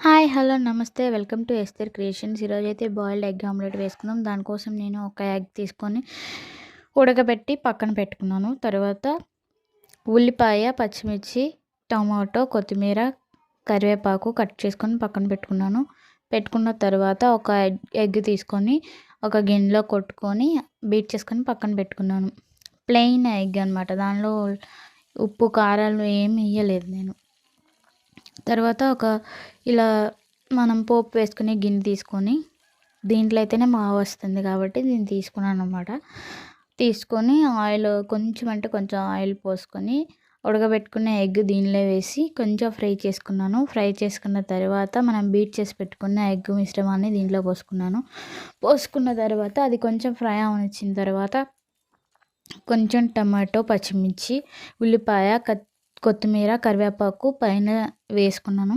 Hi! Hello! నమస్తే. Welcome to Esther creations. ఈరోజైతే boiled egg omelette వేసుకుందాం. దానికోసం నేను ఒక ఎగ్ తీసుకొని ఉడకబెట్టి పక్కన పెట్టుకున్నాను. తర్వాత ఉల్లిపాయ, పచ్చిమిర్చి, టమాటో, కొత్తిమీర, కరివేపాకు కట్ చేసుకొని పక్కన పెట్టుకున్నాను. పెట్టుకున్న తర్వాత ఒక ఎగ్ తీసుకొని ఒక గిన్నెలో కొట్టుకొని బీట్ చేసుకొని పక్కన పెట్టుకున్నాను. ప్లెయిన్ ఎగ్ అనమాట. దానిలో ఉప్పు, కారాలు ఏమి ఎయ్యలేదు నేను. తర్వాత ఇలా మనం పోపు వేసుకునే గిన్నె తీసుకొని, దీంట్లో అయితేనే వస్తుంది కాబట్టి దీన్ని తీసుకున్నాననమాట. తీసుకొని ఆయిల్ కొంచెం అంటే కొంచెం ఆయిల్ పోసుకొని ఉడకబెట్టుకున్న ఎగ్ దీనిలో వేసి కొంచెం ఫ్రై చేసుకున్నాను. ఫ్రై చేసుకున్న తర్వాత మనం బీట్ చేసి పెట్టుకున్న ఎగ్ మిశ్రమాన్ని దీంట్లో పోసుకున్నాను. పోసుకున్న తర్వాత అది కొంచెం ఫ్రై అవనిచ్చిన తర్వాత కొంచెం టమాటో, పచ్చిమిర్చి, ఉల్లిపాయ, కొత్తిమీర, కరివేపాకు పైన వేసుకున్నాను.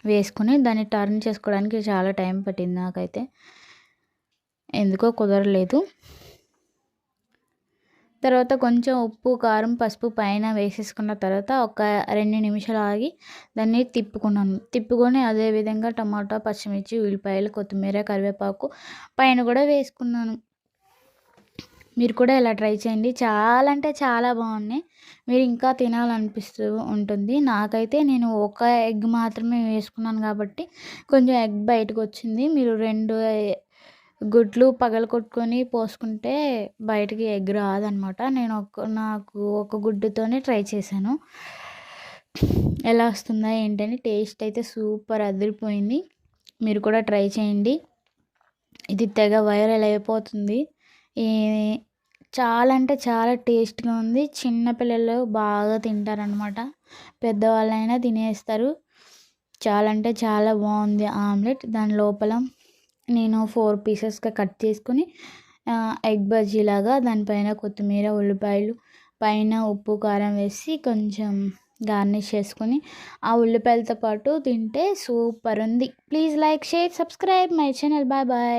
వేసుకొని దాన్ని టర్న్ చేసుకోవడానికి చాలా టైం పట్టింది నాకైతే. ఎందుకో కుదరలేదు. తర్వాత కొంచెం ఉప్పు, కారం, పసుపు పైన వేసేసుకున్న తర్వాత ఒక 2 నిమిషాలు ఆగి దాన్ని తిప్పుకున్నాను. తిప్పుకొని అదే విధంగా టమాటా, పచ్చిమిర్చి, ఉల్లిపాయలు, కొత్తిమీర, కరివేపాకు పైన కూడా వేసుకున్నాను. మీరు కూడా ఇలా ట్రై చేయండి. చాలా అంటే చాలా బాగున్నాయి. మీరు ఇంకా తినాలనిపిస్తూ ఉంటుంది. నాకైతే నేను ఒక ఎగ్ మాత్రమే వేసుకున్నాను కాబట్టి కొంచెం ఎగ్ బయటకొచ్చింది. మీరు 2 గుడ్లు పగలగొట్టుకొని పోసుకుంటే బయటికి ఎగ్ రాదనమాట. నాకు ఒక గుడ్డుతోనే ట్రై చేశాను. ఎలా వస్తుందా ఏంటని. టేస్ట్ అయితే సూపర్ అదిరిపోయింది. మీరు కూడా ట్రై చేయండి. ఇది తెగ వైరల్ అయిపోతుంది. ఈ చాలా అంటే చాలా టేస్ట్‌గా ఉంది. చిన్న పిల్లలు బాగా తింటారనమాట. పెద్దవాళ్ళైనా తినేస్తారు. చాలా అంటే చాలా బాగుంది ఆమ్లెట్. దాని లోపల నేను 4 పీసెస్‌గా కట్ చేసుకొని ఎగ్ బజ్జీలాగా దానిపైన కొత్తిమీర, ఉల్లిపాయలు, పైన ఉప్పు, కారం వేసి కొంచెం గార్నిష్ చేసుకొని ఆ ఉల్లిపాయలతో పాటు తింటే సూపర్ ఉంది. Please like, share, subscribe my channel. Bye bye.